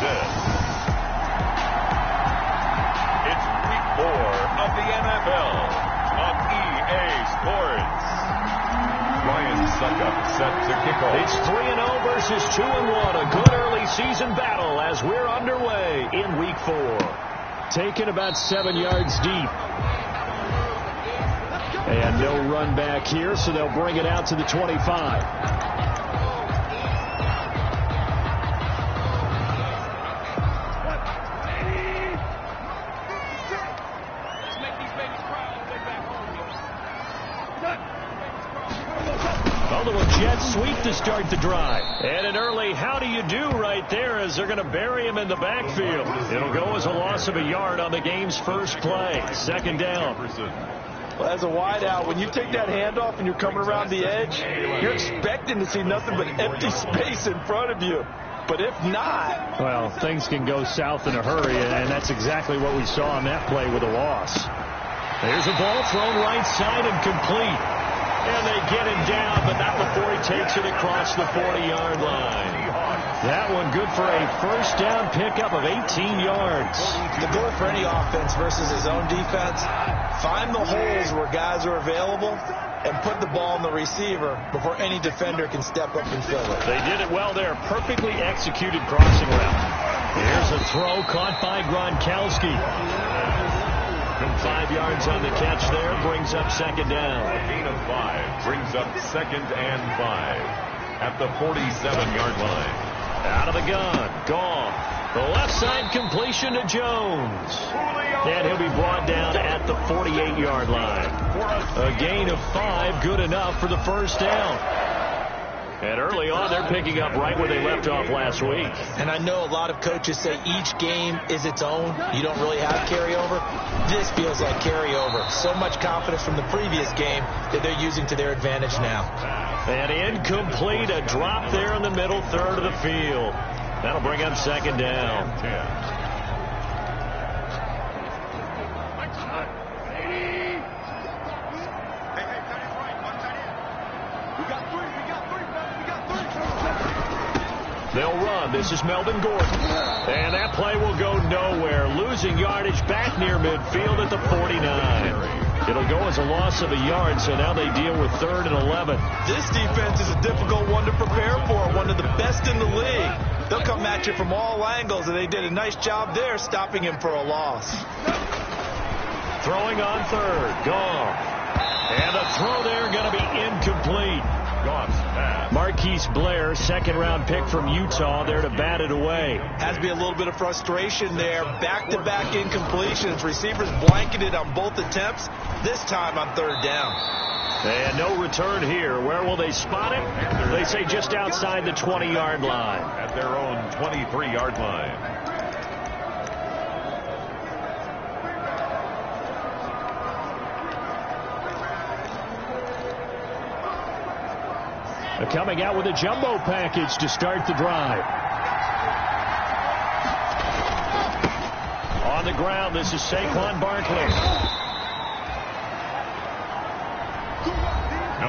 assist. It's week 4 of the NFL on EA Sports. Ryan Suckup set to kick off. It's 3-0 versus 2-1. A good early season battle as we're underway in week 4. Taken about 7 yards deep. And no run back here, so they'll bring it out to the 25. A little jet sweep to start the drive. And an early how do you do right there as they're going to bury him in the backfield. It'll go as a loss of a yard on the game's first play. Second down. Well, as a wideout, when you take that handoff and you're coming around the edge, you're expecting to see nothing but empty space in front of you. But if not... Well, things can go south in a hurry, and that's exactly what we saw on that play with a loss. There's a ball thrown right side and complete. And they get him down, but not before he takes it across the 40-yard line. That one good for a first down pickup of 18 yards. The goal for any offense versus his own defense, find the holes where guys are available and put the ball in the receiver before any defender can step up and fill it. They did it well there. Perfectly executed crossing route. Here's a throw caught by Gronkowski. 5 yards on the catch there, brings up second down. A gain of 5 brings up 2nd and 5 at the 47-yard line. Out of the gun, gone. The left side completion to Jones. And he'll be brought down at the 48-yard line. A gain of 5, good enough for the first down. And early on, they're picking up right where they left off last week. And I know a lot of coaches say each game is its own. You don't really have carryover. This feels like carryover. So much confidence from the previous game that they're using to their advantage now. And incomplete, a drop there in the middle third of the field. That'll bring up second down. They'll run. This is Melvin Gordon. And that play will go nowhere. Losing yardage back near midfield at the 49. It'll go as a loss of a yard, so now they deal with 3rd and 11. This defense is a difficult one to prepare for, one of the best in the league. They'll come at you from all angles, and they did a nice job there stopping him for a loss. Throwing on 3rd. Gone. And the throw there going to be incomplete. Marquise Blair, 2nd-round pick from Utah, there to bat it away. Has to be a little bit of frustration there. Back-to-back incompletions. Receivers blanketed on both attempts, this time on 3rd down. And no return here. Where will they spot it? They say just outside the 20-yard line. At their own 23-yard line. Coming out with a jumbo package to start the drive. On the ground, this is Saquon Barkley.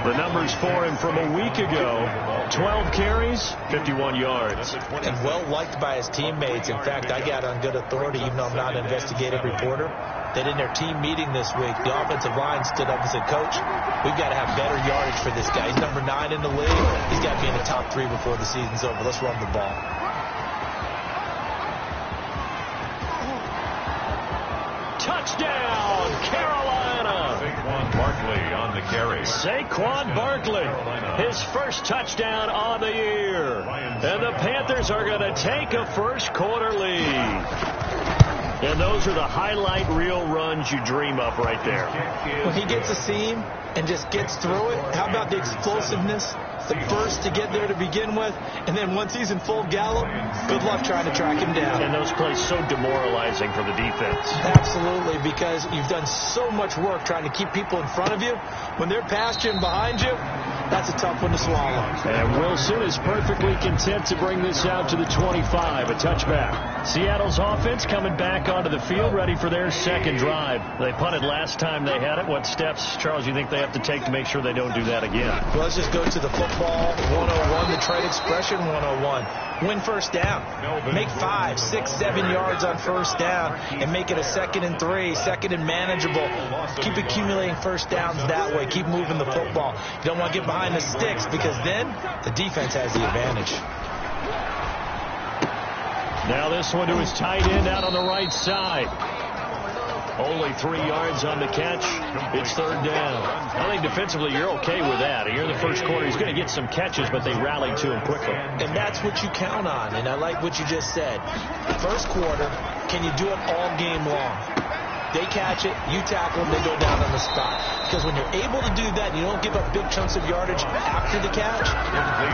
The numbers for him from a week ago. 12 carries, 51 yards. And well liked by his teammates. In fact, I got on good authority, even though I'm not an investigative reporter, that in their team meeting this week, the offensive line stood up and said, Coach, we've got to have better yardage for this guy. He's number 9 in the league. He's got to be in the top 3 before the season's over. Let's run the ball. Touchdown, Carolina. Saquon Barkley on the carry. Saquon Barkley, his first touchdown on the year. And the Panthers are going to take a first-quarter lead. And those are the highlight reel runs you dream of right there. When he gets a seam and just gets through it, how about the explosiveness? The first to get there to begin with, and then once he's in full gallop, good luck trying to track him down. And those plays so demoralizing for the defense. Absolutely, because you've done so much work trying to keep people in front of you. When they're past you and behind you, that's a tough one to swallow. And Wilson is perfectly content to bring this out to the 25, a touchback. Seattle's offense coming back onto the field, ready for their second drive. They punted last time they had it. What steps, Charles, you think they have to take to make sure they don't do that again? Well, let's just go to the football football 101, the trade expression 101. Win first down. Make 5, 6, 7 yards on first down and make it a 2nd and 3, 2nd and manageable. Keep accumulating first downs that way. Keep moving the football. You don't want to get behind the sticks because then the defense has the advantage. Now this one to his tight end out on the right side. Only 3 yards on the catch. It's 3rd down. I think defensively you're okay with that. Here in the first quarter, he's going to get some catches, but they rallied to him quickly. And that's what you count on, and I like what you just said. First quarter, can you do it all game long? They catch it, you tackle them, they go down on the spot. Because when you're able to do that, you don't give up big chunks of yardage after the catch,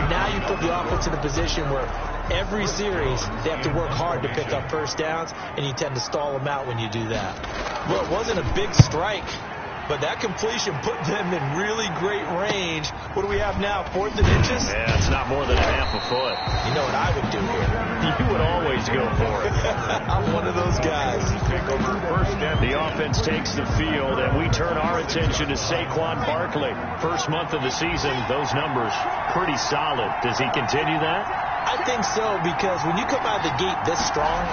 now you put the offense in a position where every series they have to work hard to pick up first downs, and you tend to stall them out when you do that. Well, it wasn't a big strike, but that completion put them in really great range. What do we have now, 4th and inches? Yeah, it's not more than a half a foot. You know what I would do here? You would always go for it. I'm one of those guys. The offense takes the field, and we turn our attention to Saquon Barkley. First month of the season, those numbers pretty solid. Does he continue that? I think so, because when you come out of the gate this strong,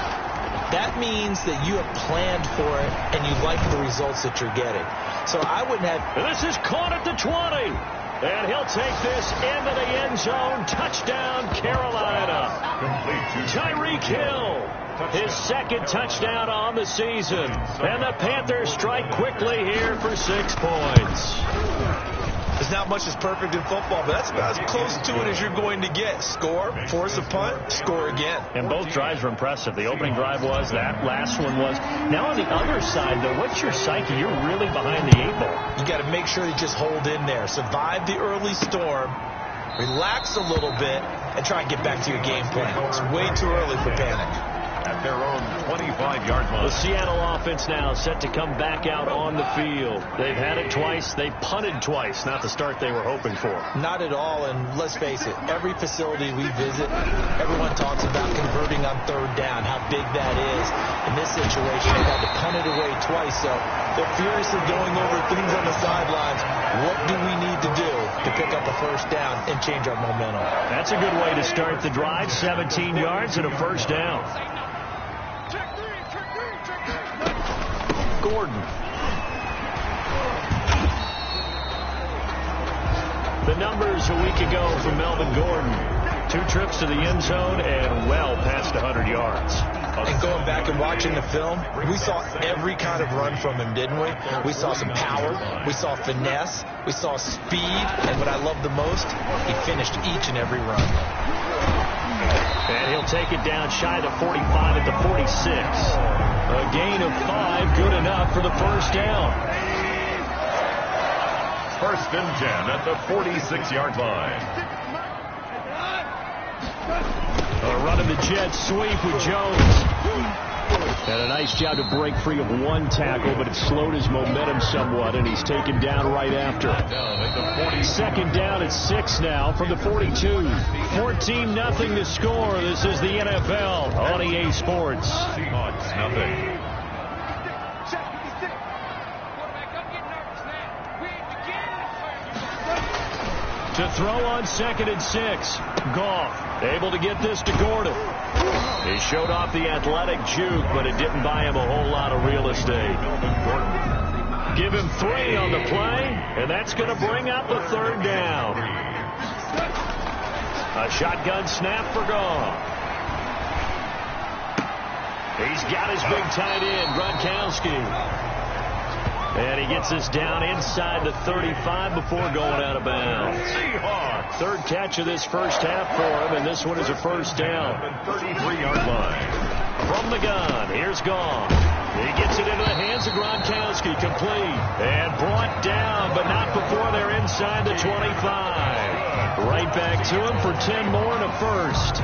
that means that you have planned for it and you like the results that you're getting. So I wouldn't have... This is caught at the 20. And he'll take this into the end zone. Touchdown, Carolina. Tyreek Hill, his 2nd touchdown on the season. And the Panthers strike quickly here for 6 points. There's not much that's perfect in football, but that's about as close to it as you're going to get. Score, force a punt, score again. And both drives were impressive. The opening drive was, that last one was. Now on the other side, though, what's your psyche? You're really behind the 8 ball. You got to make sure you just hold in there. Survive the early storm, relax a little bit, and try and get back to your game plan. It's way too early for panic. At their own 25-yard line. The Seattle offense now set to come back out on the field. They've had it twice. They punted twice. Not the start they were hoping for. Not at all, and let's face it, every facility we visit, everyone talks about converting on 3rd down, how big that is. In this situation, they had to punt it away twice, so they're furiously going over things on the sidelines. What do we need to do to pick up a first down and change our momentum? That's a good way to start the drive. 17 yards and a first down. Gordon. The numbers a week ago from Melvin Gordon. 2 trips to the end zone and well past 100 yards. And going back and watching the film, we saw every kind of run from him, didn't we? We saw some power, we saw finesse, we saw speed, and what I love the most, he finished each and every run. And he'll take it down shy of the 45 at the 46. A gain of 5, good enough for the first down. 1st and 10 at the 46-yard line. A run of the jet sweep with Jones. And a nice job to break free of 1 tackle, but it slowed his momentum somewhat, and he's taken down right after. 2nd down at 6 now from the 42. 14-0 to score. This is the NFL on EA Sports. Seahawks, nothing. To throw on 2nd and 6. Goff able to get this to Gordon. He showed off the athletic juke, but it didn't buy him a whole lot of real estate. Give him 3 on the play, and that's going to bring up the 3rd down. A shotgun snap for Goff. He's got his big tight end, Gronkowski. And he gets this down inside the 35 before going out of bounds. Seahawks. 3rd catch of this first half for him, and this one is a first down. 33-yard line. From the gun, here's Goff. He gets it into the hands of Gronkowski, complete. And brought down, but not before they're inside the 25. Right back to him for 10 more and a first.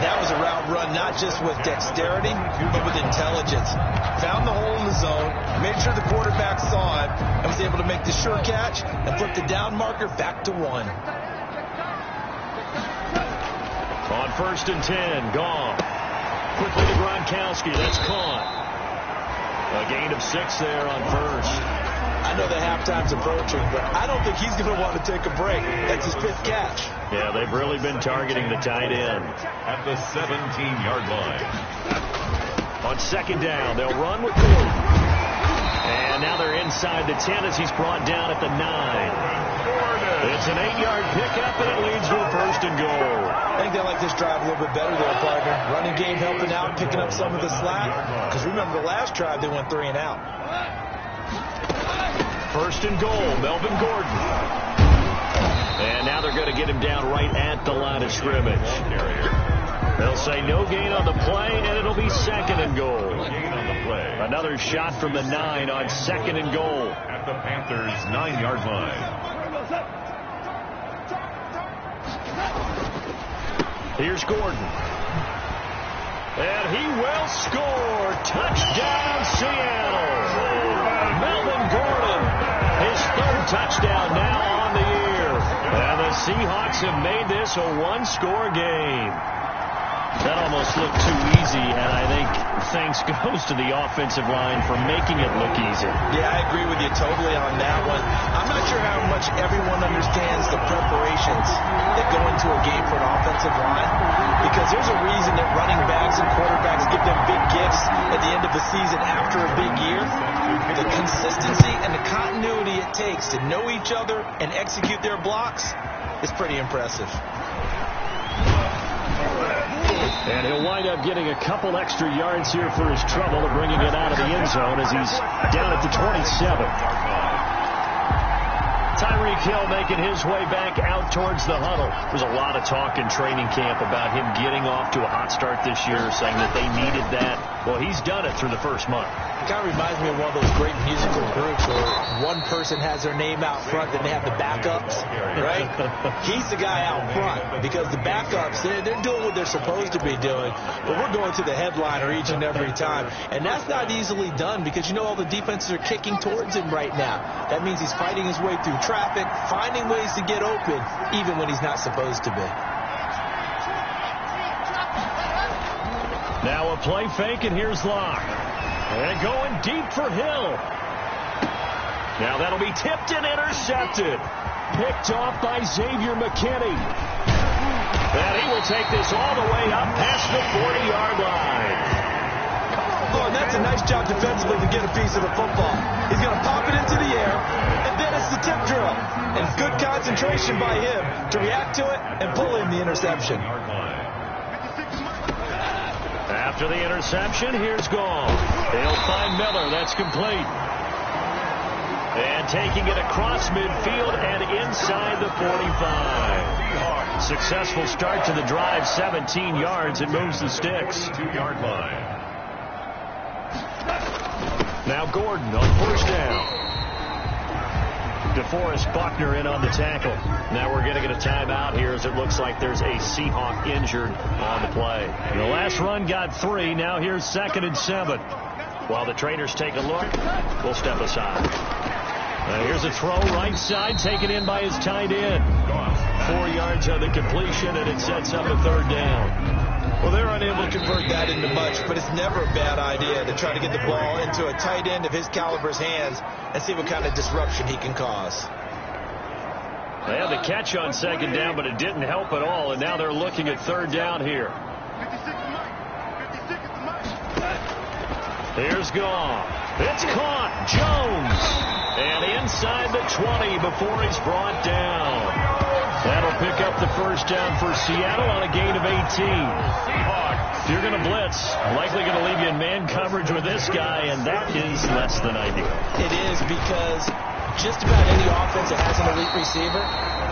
That was a route run not just with dexterity, but with intelligence. Found the hole in the zone, made sure the quarterback saw it, and was able to make the sure catch and flip the down marker back to 1. On 1st and 10, Goff. Quickly to Gronkowski. That's caught. A gain of 6 there on 1st. I know the halftime's approaching, but I don't think he's going to want to take a break. That's his 5th catch. Yeah, they've really been targeting the tight end. At the 17-yard line. On 2nd down, they'll run with Gordon. And now they're inside the 10 as he's brought down at the 9. It's an 8-yard pickup, and it leads to a 1st and goal. I think they like this drive a little bit better there, partner. Running game helping out, picking up some of the slack. Because remember, the last drive, they went 3 and out. 1st and goal, Melvin Gordon. And now they're going to get him down right at the line of scrimmage. They'll say no gain on the play, and it'll be 2nd and goal. Another shot from the 9 on 2nd and goal. At the Panthers' 9-yard line. Here's Gordon. And he will score. Touchdown, Seattle. Melvin Gordon, his 3rd touchdown now on the year. And the Seahawks have made this a 1-score game. That almost looked too easy, and I think thanks goes to the offensive line for making it look easy. Yeah, I agree with you totally on that one. I'm not sure how much everyone understands the preparations that go into a game for an offensive line, because there's a reason that running backs and quarterbacks give them big gifts at the end of the season after a big year. The consistency and the continuity it takes to know each other and execute their blocks is pretty impressive. And he'll wind up getting a couple extra yards here for his trouble of bringing it out of the end zone as he's down at the 27. Tyreek Hill making his way back out towards the huddle. There's a lot of talk in training camp about him getting off to a hot start this year, saying that they needed that. Well, he's done it through the first month. It kind of reminds me of one of those great musical groups where one person has their name out front, then they have the backups, right? He's the guy out front because the backups, they're doing what they're supposed to be doing, but we're going to the headliner each and every time. And that's not easily done because, you know, all the defenses are kicking towards him right now. That means he's fighting his way through traffic, finding ways to get open, even when he's not supposed to be. Now a play fake, and here's Locke. And going deep for Hill. Now that'll be tipped and intercepted. Picked off by Xavier McKinney. And he will take this all the way up past the 40-yard line. Oh, and that's a nice job defensively to get a piece of the football. He's going to pop it into the air, and then it's the tip drill. And good concentration by him to react to it and pull in the interception. After the interception, here's Gall. They'll find Miller. That's complete. And taking it across midfield and inside the 45. Successful start to the drive, 17 yards. It moves the sticks. 2-yard line. Now Gordon on 1st down. DeForest Buckner in on the tackle. Now we're going to get a timeout here as it looks like there's a Seahawk injured on the play. The last run got 3. Now here's 2nd and 7. While the trainers take a look, we'll step aside. Here's a throw right side taken in by his tight end. 4 yards on the completion, and it sets up a 3rd down. Well, they're unable to convert that into much, but it's never a bad idea to try to get the ball into a tight end of his caliber's hands and see what kind of disruption he can cause. They had the catch on 2nd down, but it didn't help at all, and now they're looking at 3rd down here. Here's Goff. It's caught. Jones. And inside the 20 before he's brought down. That'll pick up the 1st down for Seattle on a gain of 18. If you're going to blitz, likely going to leave you in man coverage with this guy, and that is less than ideal. It is because just about any offense that has an elite receiver,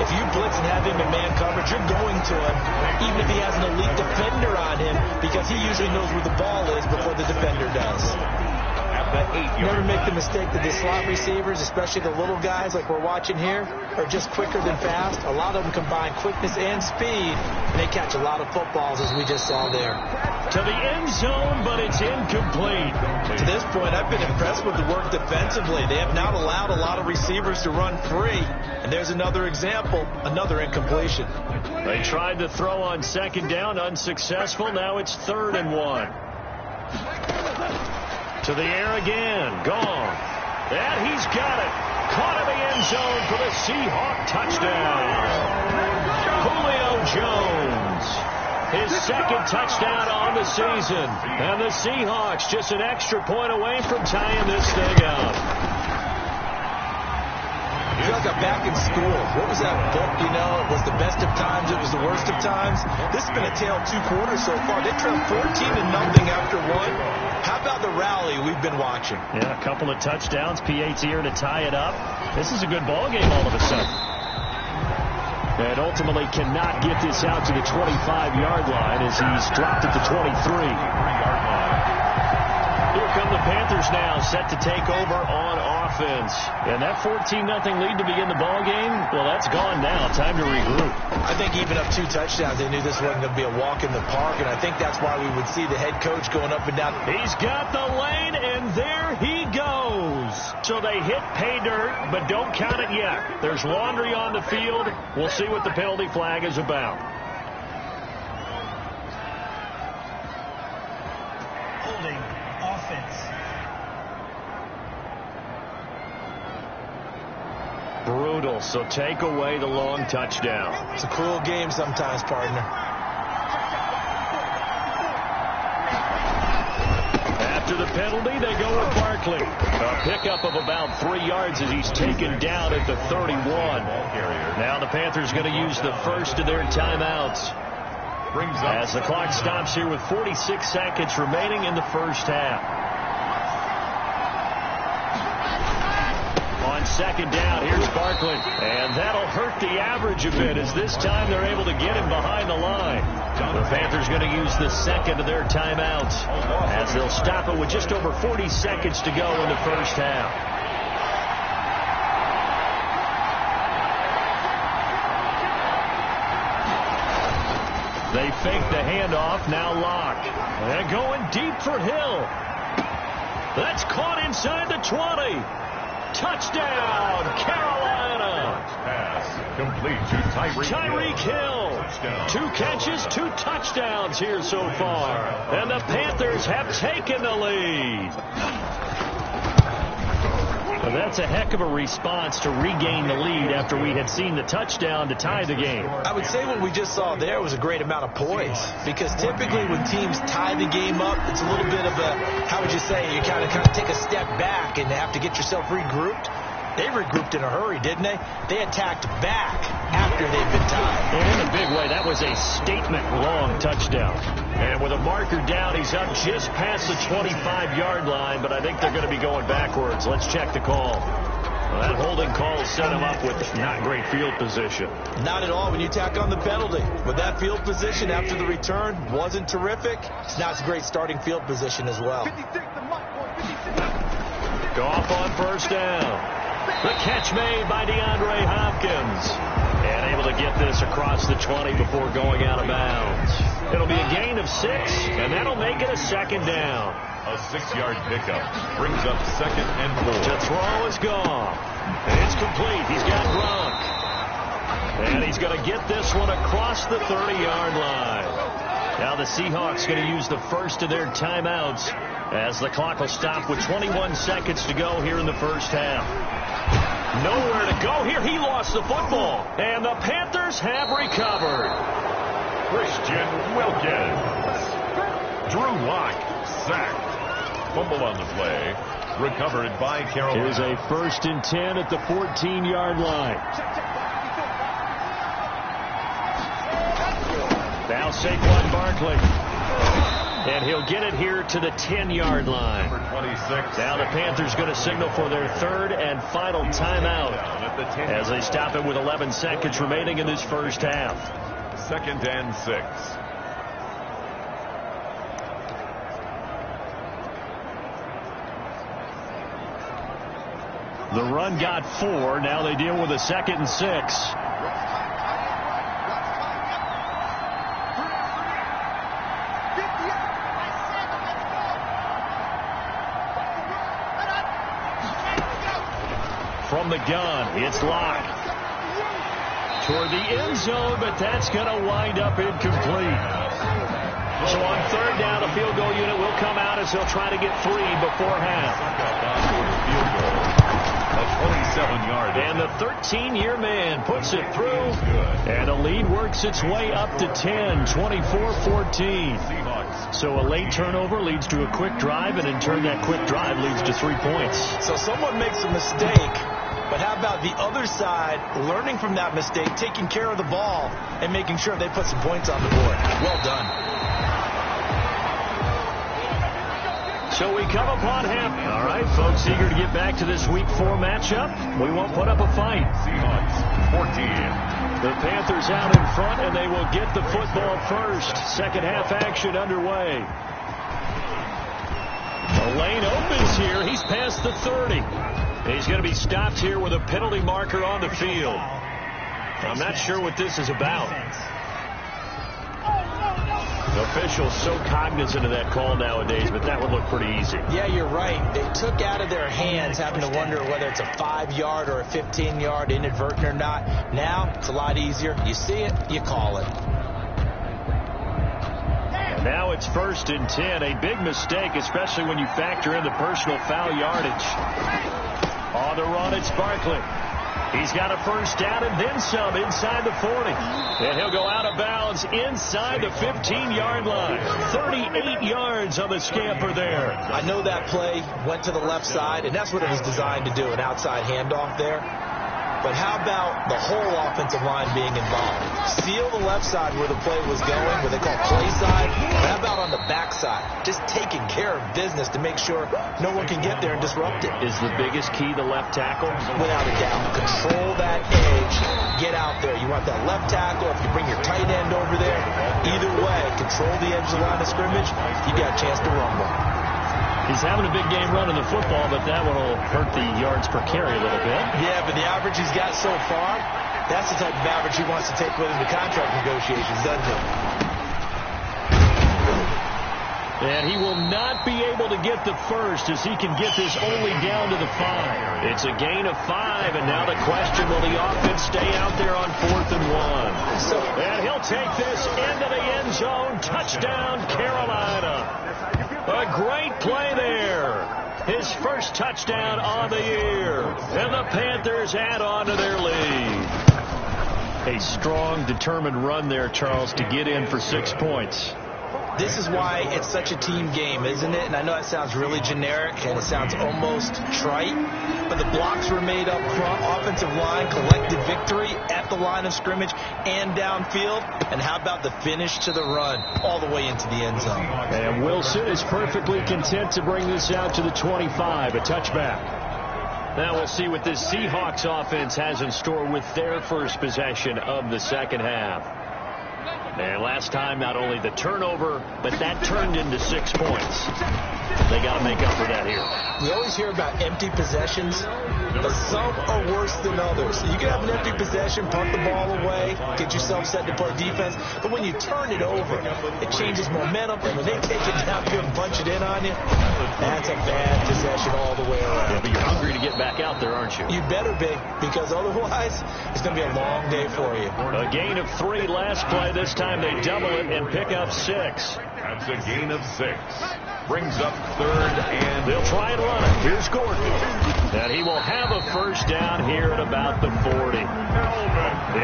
if you blitz and have him in man coverage, you're going to him, even if he has an elite defender on him, because he usually knows where the ball is before the defender does. Never make the mistake that the slot receivers, especially the little guys like we're watching here, are just quicker than fast. A lot of them combine quickness and speed, and they catch a lot of footballs, as we just saw there. To the end zone, but it's incomplete. To this point, I've been impressed with the work defensively. They have not allowed a lot of receivers to run free, and there's another example, another incompletion. They tried to throw on 2nd down, unsuccessful. Now it's 3rd and 1. To the air again. Gone. And he's got it. Caught in the end zone for the Seahawk touchdown. Julio Jones. His second touchdown on the season. And the Seahawks just an extra point away from tying this thing up. I feel like I'm back in school. What was that book, you know? It was the best of times, it was the worst of times. This has been a tale of two quarters so far. They trailed 14-0 after one. How about the rally we've been watching? Yeah, a couple of touchdowns. P.A.'s here to tie it up. This is a good ball game all of a sudden. And ultimately cannot get this out to the 25-yard line as he's dropped at the 23. Here come the Panthers now, set to take over on offense. And that 14-0 lead to begin the ball game, well, that's gone now. Time to regroup. I think even up 2 touchdowns, they knew this wasn't going to be a walk in the park, and I think that's why we would see the head coach going up and down. He's got the lane, and there he goes. So they hit pay dirt, but don't count it yet. There's laundry on the field. We'll see what the penalty flag is about. Holding offense. Brutal, so take away the long touchdown. It's a cruel game sometimes, partner. After the penalty, they go with Barkley. A pickup of about 3 yards as he's taken down at the 31. Now the Panthers going to use the first of their timeouts. As the clock stops here with 46 seconds remaining in the first half. On second down, here's Barkley. And that'll hurt the average a bit as this time they're able to get him behind the line. The Panthers going to use the second of their timeouts as they'll stop it with just over 40 seconds to go in the first half. They fake the handoff, now Locke. And going deep for Hill. That's caught inside the 20. Touchdown, Carolina. Pass complete to Tyreek Hill. 2 catches, 2 touchdowns here so far. And the Panthers have taken the lead. Well, that's a heck of a response to regain the lead after we had seen the touchdown to tie the game. I would say what we just saw there was a great amount of poise, because typically when teams tie the game up, it's a little bit of a, how would you say, you kind of take a step back and have to get yourself regrouped. They regrouped in a hurry, didn't they? They attacked back after they've been tied. And in a big way, that was a statement-long touchdown. And with a marker down, he's up just past the 25-yard line, but I think they're going to be going backwards. Let's check the call. Well, that holding call set him up with not great field position. Not at all when you tack on the penalty. But that field position after the return wasn't terrific. It's not a great starting field position as well. Goff on first down. The catch made by DeAndre Hopkins. And able to get this across the 20 before going out of bounds. It'll be a gain of 6, and that'll make it a second down. A 6-yard pickup brings up 2nd and 4. To throw is gone. And it's complete. He's got Gronk. And he's going to get this one across the 30-yard line. Now the Seahawks going to use the first of their timeouts as the clock will stop with 21 seconds to go here in the first half. Nowhere to go here. He lost the football. And the Panthers have recovered. Christian Wilkins. Drew Lock sacked. Fumble on the play. Recovered by Carolina. Here's a 1st and 10 at the 14-yard line. Now Saquon Barkley. And he'll get it here to the 10-yard line. Number 26. Now the Panthers going to signal for their 3rd and final timeout as they stop it with 11 seconds remaining in this first half. 2nd and 6. The run got 4. Now they deal with a 2nd and 6. From the gun, it's Locke. Toward the end zone, but that's going to wind up incomplete. So on 3rd down, the field goal unit will come out as they'll try to get 3 before half. A 27-yard. And the 13-year man puts it through. And the lead works its way up to 10, 24-14. So a late turnover leads to a quick drive, and in turn that quick drive leads to 3 points. So someone makes a mistake, but how about the other side learning from that mistake, taking care of the ball, and making sure they put some points on the board? Well done. So we come upon half. All right, folks, eager to get back to this Week 4 matchup. We won't put up a fight. Seahawks 14. The Panthers out in front, and they will get the football first. Second half action underway. The lane opens here. He's past the 30. He's going to be stopped here with a penalty marker on the field. I'm not sure what this is about. The officials so cognizant of that call nowadays, but that would look pretty easy. Yeah, you're right. They took out of their hands having to wonder whether it's a 5-yard or a 15-yard, inadvertent or not. Now, it's a lot easier. You see it, you call it. And now it's 1st and 10. A big mistake, especially when you factor in the personal foul yardage. On the run, it's Barkley. He's got a first down and then some inside the 40. And he'll go out of bounds inside the 15-yard line. 38 yards on the scamper there. I know that play went to the left side, and that's what it was designed to do, an outside handoff there. But how about the whole offensive line being involved? Seal the left side where the play was going, what they call play side. But how about on the back side? Just taking care of business to make sure no one can get there and disrupt it. Is the biggest key the left tackle? Without a doubt. Control that edge. Get out there. You want that left tackle. If you bring your tight end over there, either way, control the edge of the line of scrimmage, you got a chance to rumble. He's having a big game running the football, but that one will hurt the yards per carry a little bit. Yeah, but the average he's got so far, that's the type of average he wants to take with him to contract negotiations, doesn't it? And he will not be able to get the first as he can get this only down to the 5. It's a gain of 5, and now the question, will the offense stay out there on 4th and 1? And he'll take this into the end zone. Touchdown, Carolina. A great play there. His first touchdown on the year. And the Panthers add on to their lead. A strong, determined run there, Charles, to get in for 6 points. This is why it's such a team game, isn't it? And I know that sounds really generic and it sounds almost trite, but the blocks were made up front. Offensive line collected victory at the line of scrimmage and downfield. And how about the finish to the run all the way into the end zone? And Wilson is perfectly content to bring this out to the 25, a touchback. Now we'll see what this Seahawks offense has in store with their first possession of the second half. And last time, not only the turnover, but that turned into 6 points. They got to make up for that here. We always hear about empty possessions, but some are worse than others. You can have an empty possession, punt the ball away, get yourself set to play defense, but when you turn it over, it changes momentum, and when they take it downfield and punch it in on you, that's a bad possession all the way around. Yeah, but you're hungry to get back out there, aren't you? You better be, because otherwise, it's going to be a long day for you. A gain of 3 last play. This time they double it and pick up 6. That's a gain of 6. Brings up 3rd and... They'll try and run it. Here's Gordon. And he will have a first down here at about the 40.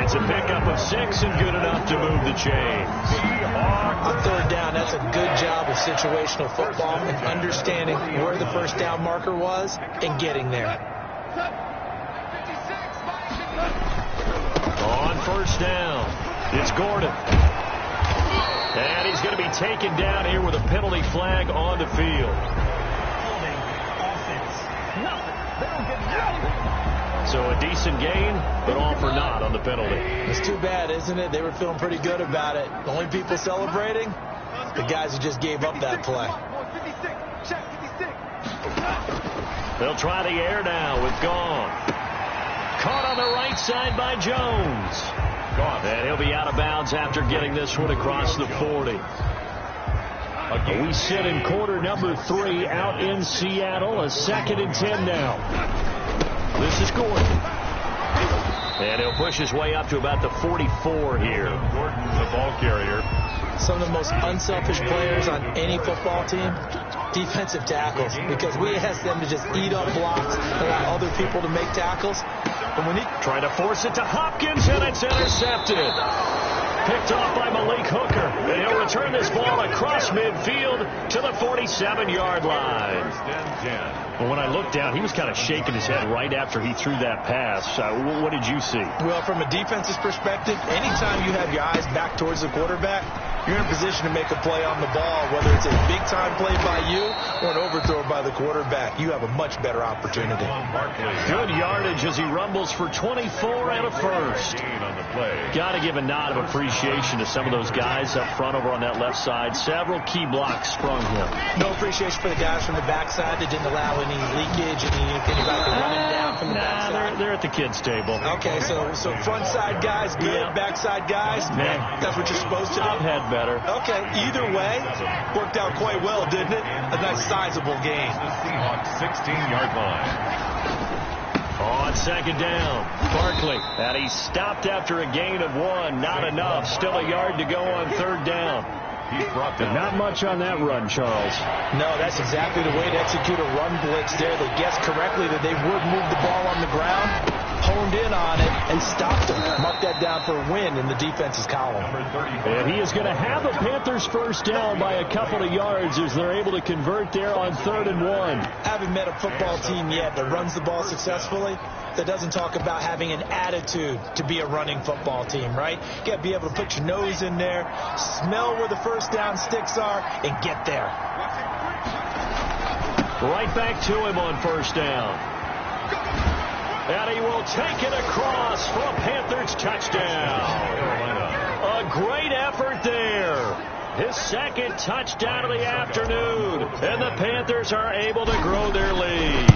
It's a pickup of 6 and good enough to move the chains. On 3rd down, that's a good job of situational football and understanding where the first down marker was and getting there. On first down, it's Gordon. And he's going to be taken down here with a penalty flag on the field. So a decent gain, but all for naught on the penalty. It's too bad, isn't it? They were feeling pretty good about it. The only people celebrating, the guys who just gave up that play. They'll try the air now with Gone. Caught on the right side by Jones. And he'll be out of bounds after getting this one across the 40. We sit in quarter number 3 out in Seattle. A 2nd and 10 now. This is Gordon. And he'll push his way up to about the 44 here. Gordon's the ball carrier. Some of the most unselfish players on any football team, defensive tackles, because we ask them to just eat up blocks, allow other people to make tackles. And when he trying to force it to Hopkins, and it's intercepted. Picked off by Malik Hooker. And he'll return this ball across midfield to the 47-yard line. First and 10. Well, when I looked down, he was kind of shaking his head right after he threw that pass. What did you see? Well, from a defense's perspective, anytime you have your eyes back towards the quarterback, you're in a position to make a play on the ball, whether it's a big-time play by you or an overthrow by the quarterback. You have a much better opportunity. Good yardage as he rumbles for 24 and a first. Got to give a nod of appreciation to some of those guys up front over on that left side. Several key blocks sprung him. No appreciation for the guys from the backside that didn't allow any leakage, anything about the running down from the backside. They're at the kids' table. Okay, so front side guys good, Yeah. backside guys, that's what you're supposed to do. I've had better. Okay, either way, worked out quite well, didn't it? A nice sizable gain. The Seahawks 16-yard line. On second down, Barkley. And he stopped after a gain of 1. Not enough. Still a yard to go on third down. He's brought down. Not much on that run, Charles. No, that's exactly the way to execute a run blitz there. They guessed correctly that they would move the ball on the ground, honed in on it, and stopped them. Mark that down for a win in the defense's column. And he is going to have the Panthers first down by a couple of yards as they're able to convert there on 3rd and 1. Haven't met a football team yet that runs the ball successfully that doesn't talk about having an attitude to be a running football team, right? You got to be able to put your nose in there, smell where the first down sticks are, and get there. Right back to him on first down. And he will take it across for a Panthers touchdown. A great effort there. His second touchdown of the afternoon. And the Panthers are able to grow their lead.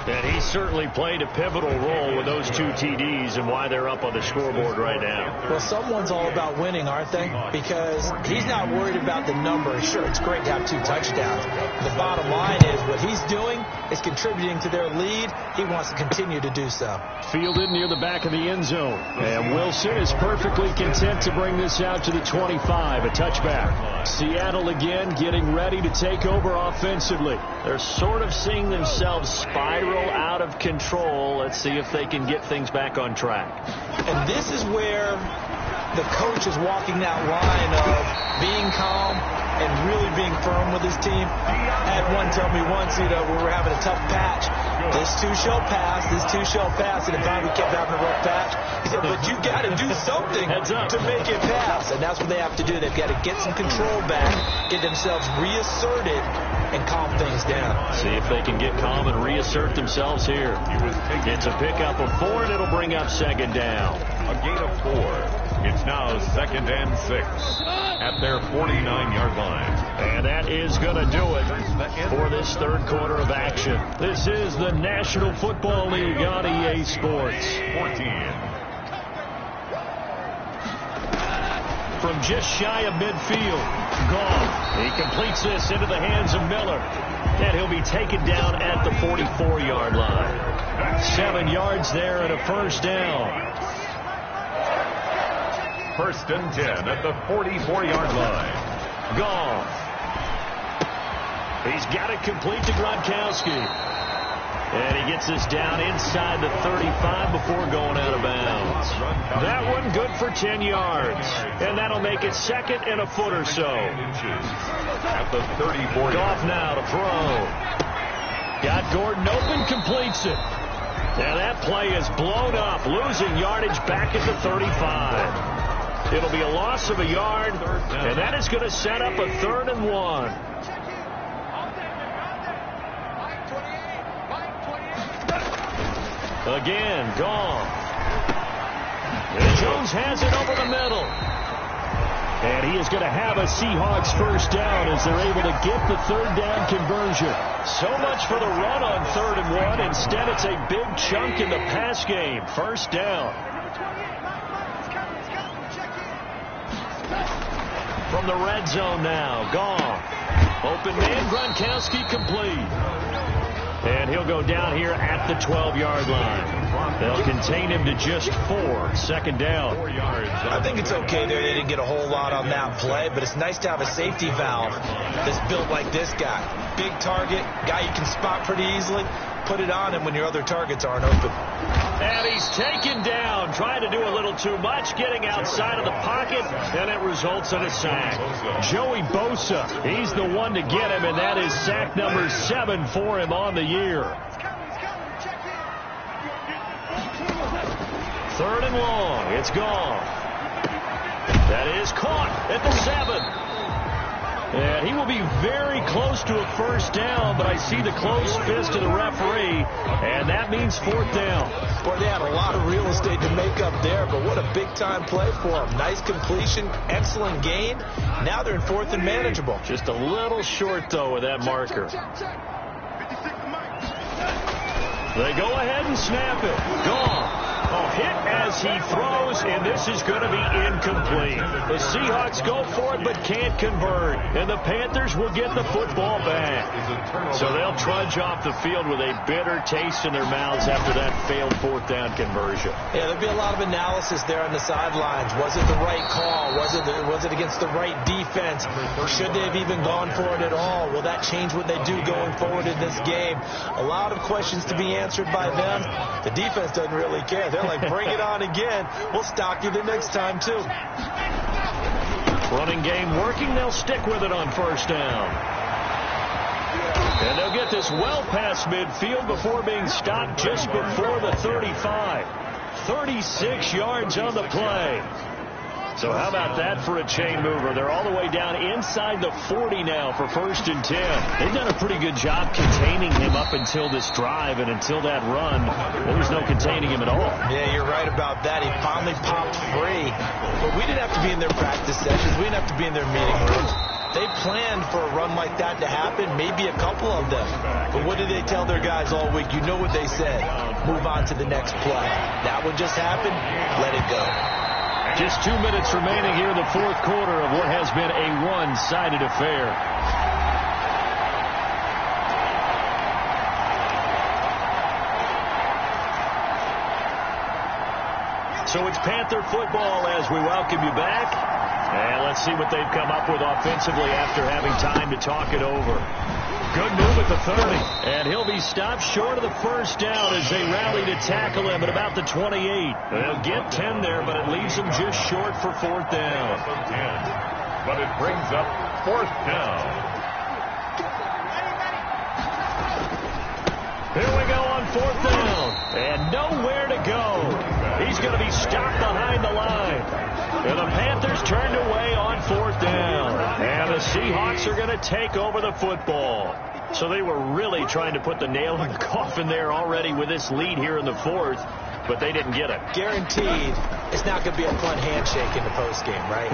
And he certainly played a pivotal role with those 2 TDs and why they're up on the scoreboard right now. Well, someone's all about winning, aren't they? Because he's not worried about the number. Sure, it's great to have 2 touchdowns. The bottom line is what he's doing is contributing to their lead. He wants to continue to do so. Fielded near the back of the end zone. And Wilson is perfectly content to bring this out to the 25, a touchback. Seattle again getting ready to take over offensively. They're sort of seeing themselves spiral out of control. Let's see if they can get things back on track. And this is where the coach is walking that line of being calm and really being firm with his team. I had one tell me once, we were having a tough patch. This too shall pass, this too shall pass. And if we kept having a rough patch, he said, but you got to do something to make it pass. And that's what they have to do. They've got to get some control back, get themselves reasserted, and calm things down. See if they can get calm and reassert themselves here. It's a pickup of 4, and it'll bring up second down. A gain of 4. It's now 2nd and 6 at their 49-yard line. And that is going to do it for this third quarter of action. This is the National Football League on EA Sports. 14. From just shy of midfield, gone. He completes this into the hands of Miller. And he'll be taken down at the 44-yard line. 7 yards there and a first down. 1st and 10 at the 44-yard line. Gone. He's got it complete to Gronkowski. And he gets this down inside the 35 before going out of bounds. That one good for 10 yards. And that'll make it 2nd and a foot or so. At the 34. Goff now to throw. Got Gordon open, completes it. Now that play is blown up, losing yardage back at the 35. It'll be a loss of a yard, and that is going to set up a 3rd and 1. Again, gone. And Jones has it over the middle. And he is going to have a Seahawks first down as they're able to get the 3rd down conversion. So much for the run on 3rd and 1. Instead, it's a big chunk in the pass game. First down. From the red zone now, gone. Open man, Gronkowski complete. And he'll go down here at the 12-yard line. They'll contain him to just 4. Second down. 4 yards. I think it's okay there. They didn't get a whole lot on that play, but it's nice to have a safety valve that's built like this guy. Big target, guy you can spot pretty easily. Put it on him when your other targets aren't open. And he's taken down, trying to do a little too much, getting outside of the pocket, and it results in a sack. Joey Bosa, he's the one to get him, and that is sack number 7 for him on the year. 3rd and long. It's gone. That is caught at the 7. And he will be very close to a first down, but I see the closed fist of the referee, and that means 4th down. Boy, they had a lot of real estate to make up there, but what a big-time play for them. Nice completion, excellent gain. Now they're in 4th and manageable. Just a little short, though, with that marker. They go ahead and snap it. Gone. A hit as he throws, and this is going to be incomplete. The Seahawks go for it but can't convert, and the Panthers will get the football back. So they'll trudge off the field with a bitter taste in their mouths after that failed 4th down conversion. Yeah, there'll be a lot of analysis there on the sidelines. Was it the right call? Was it against the right defense? Or should they have even gone for it at all? Will that change what they do going forward in this game? A lot of questions to be answered by them. The defense doesn't really care. They're like, bring it on again. We'll stock you the next time, too. Running game working. They'll stick with it on 1st down. And they'll get this well past midfield before being stopped just before the 35. 36 yards on the play. So how about that for a chain mover? They're all the way down inside the 40 now for 1st and 10. They've done a pretty good job containing him up until this drive, and until that run, there was no containing him at all. Yeah, you're right about that. He finally popped free. But we didn't have to be in their practice sessions. We didn't have to be in their meeting rooms. They planned for a run like that to happen, maybe a couple of them. But what did they tell their guys all week? You know what they said. Move on to the next play. That one just happened. Let it go. Just 2 minutes remaining here in the 4th quarter of what has been a one-sided affair. So it's Panther football as we welcome you back. And let's see what they've come up with offensively after having time to talk it over. Good move at the 30. And he'll be stopped short of the first down as they rally to tackle him at about the 28. They'll get 10 there, but it leaves them just short for 4th down. But it brings up 4th down. Here we go on 4th down. And nowhere to go. He's going to be stopped behind the line. And the Panthers turned away on 4th down. And the Seahawks are going to take over the football. So they were really trying to put the nail in the coffin there already with this lead here in the 4th, but they didn't get it. Guaranteed it's not going to be a fun handshake in the postgame, right?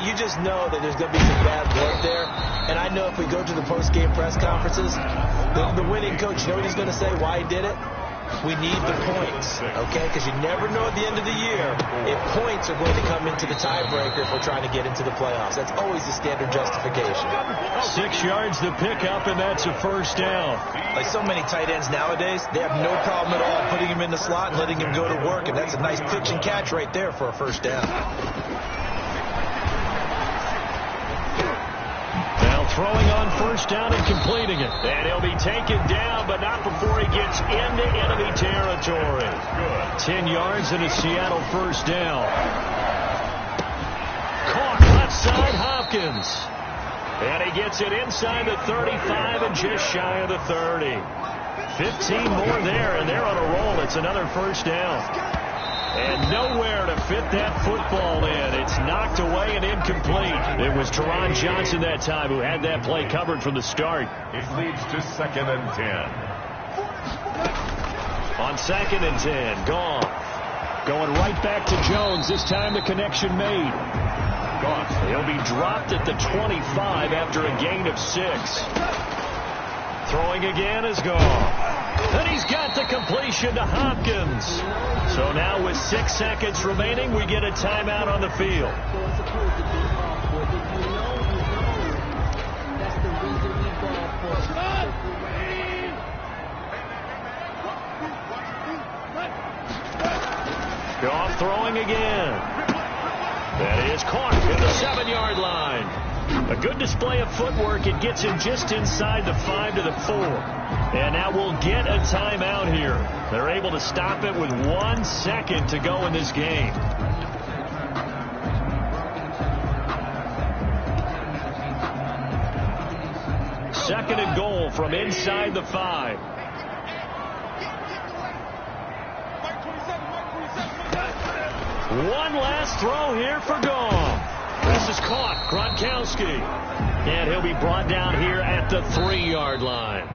You just know that there's going to be some bad blood there. And I know if we go to the postgame press conferences, the winning coach, you know what he's going to say, why he did it? We need the points, okay? Because you never know at the end of the year if points are going to come into the tiebreaker if we're trying to get into the playoffs. That's always the standard justification. 6 yards to pick up, and that's a first down. Like so many tight ends nowadays, they have no problem at all putting him in the slot and letting him go to work, and that's a nice pitch and catch right there for a first down. Throwing on first down and completing it. And he'll be taken down, but not before he gets into enemy territory. 10 yards and a Seattle first down. Caught left side, Hopkins. And he gets it inside the 35 and just shy of the 30. 15 more there, and they're on a roll. It's another first down. And nowhere to fit that football in. It's knocked away and incomplete. It was Teron Johnson that time who had that play covered from the start. It leads to 2nd and 10. On 2nd and 10, gone. Going right back to Jones. This time the connection made. Gone. He'll be dropped at the 25 after a gain of 6. Throwing again is gone. And he's got the completion to Hopkins. So now with 6 seconds remaining, we get a timeout on the field. throwing again. That is caught at the 7-yard line. A good display of footwork. It gets him just inside the 5 to the 4. And now we'll get a timeout here. They're able to stop it with 1 second to go in this game. Second and goal from inside the 5. One last throw here for Goff. This is caught. Gronkowski. And he'll be brought down here at the 3-yard line.